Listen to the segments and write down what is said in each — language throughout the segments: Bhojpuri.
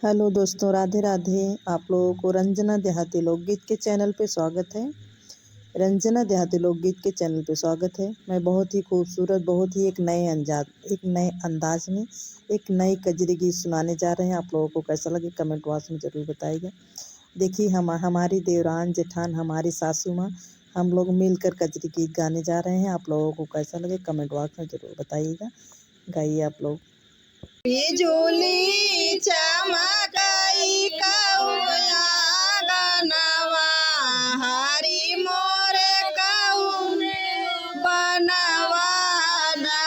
हेलो दोस्तों, राधे राधे। आप लोगों को रंजना देहाती लोकगीत के चैनल पे स्वागत है। रंजना देहाती लोकगीत के चैनल पे स्वागत है। मैं बहुत ही खूबसूरत, बहुत ही एक नए अंदाज में एक नई कजरी गीत सुनाने जा रहे हैं। आप लोगों को कैसा लगे कमेंट बॉक्स में ज़रूर बताइएगा। देखिए, हमारी देवरान जेठान, हमारी सासू माँ, हम लोग मिलकर कजरी गीत गाने जा रहे हैं। आप लोगों को कैसा लगे कमेंट बॉक्स में ज़रूर बताइएगा। गाइए आप लोग। बिजुली चमकाई कौआ गनवा हरी मोर कौने बनवाना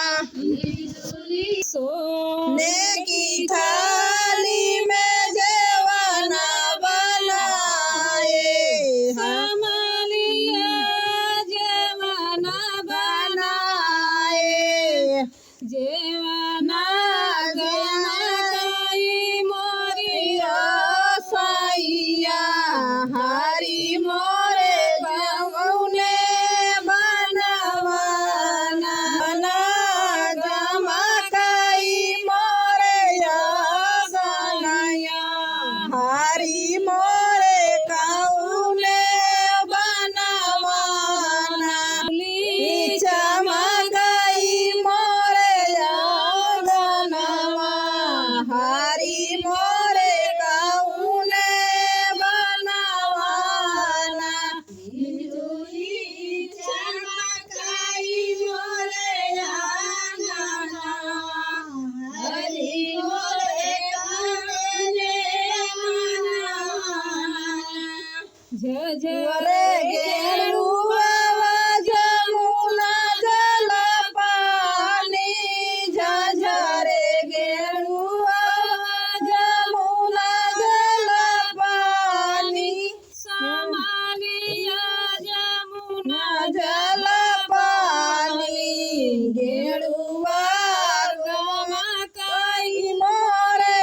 सोने की थाली में जेवना बनाए हमालिया जेवना बनाए जेवना हरी मोरे गौने बनवाना बना गमकई मोरे गनया हरी मोरे गौने बनवाना चमकई मोरे गनवा हरी मोरे झरे गेरुआ जमुना जल पानी झरे गेरुआ जमुना जल पानी समालिया जमुना जल पानी गेरुआ गमकई मोरे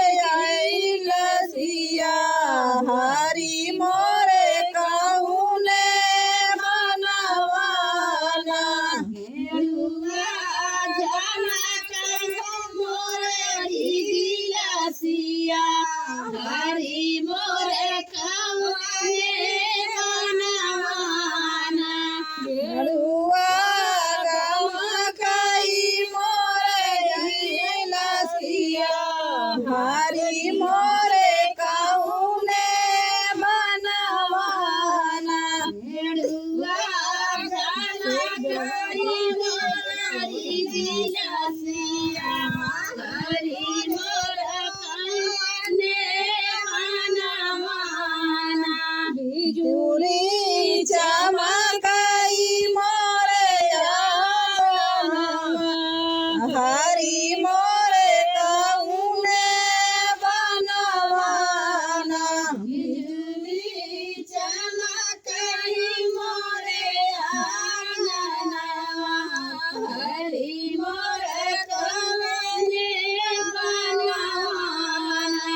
लसिया हरी मोरे हरी मोरे कौने बनवाना गेरुआ गमकई मोरे लसिया हरी मोरे कौने बनवाना गेरुआ गमकई मोरे लसिया हरी बिजुली चमकाई मोरे हरी मोरे कौने बनवाना बिजुली चमकाई मोरे हरी मोरे कौने बनवाना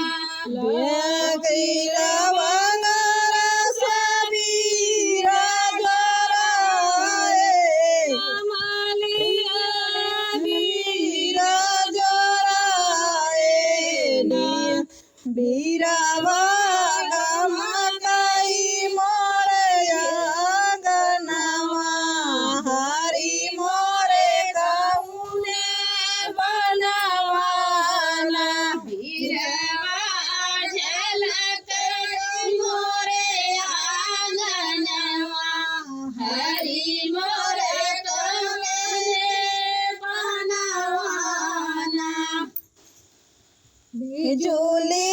बीरावा गमकई मोरे गनवा हरी मोरे कौने बनवाना बीरावा झलकई मोरे गनवा हरी मोरे कौने बनवाना बिजुली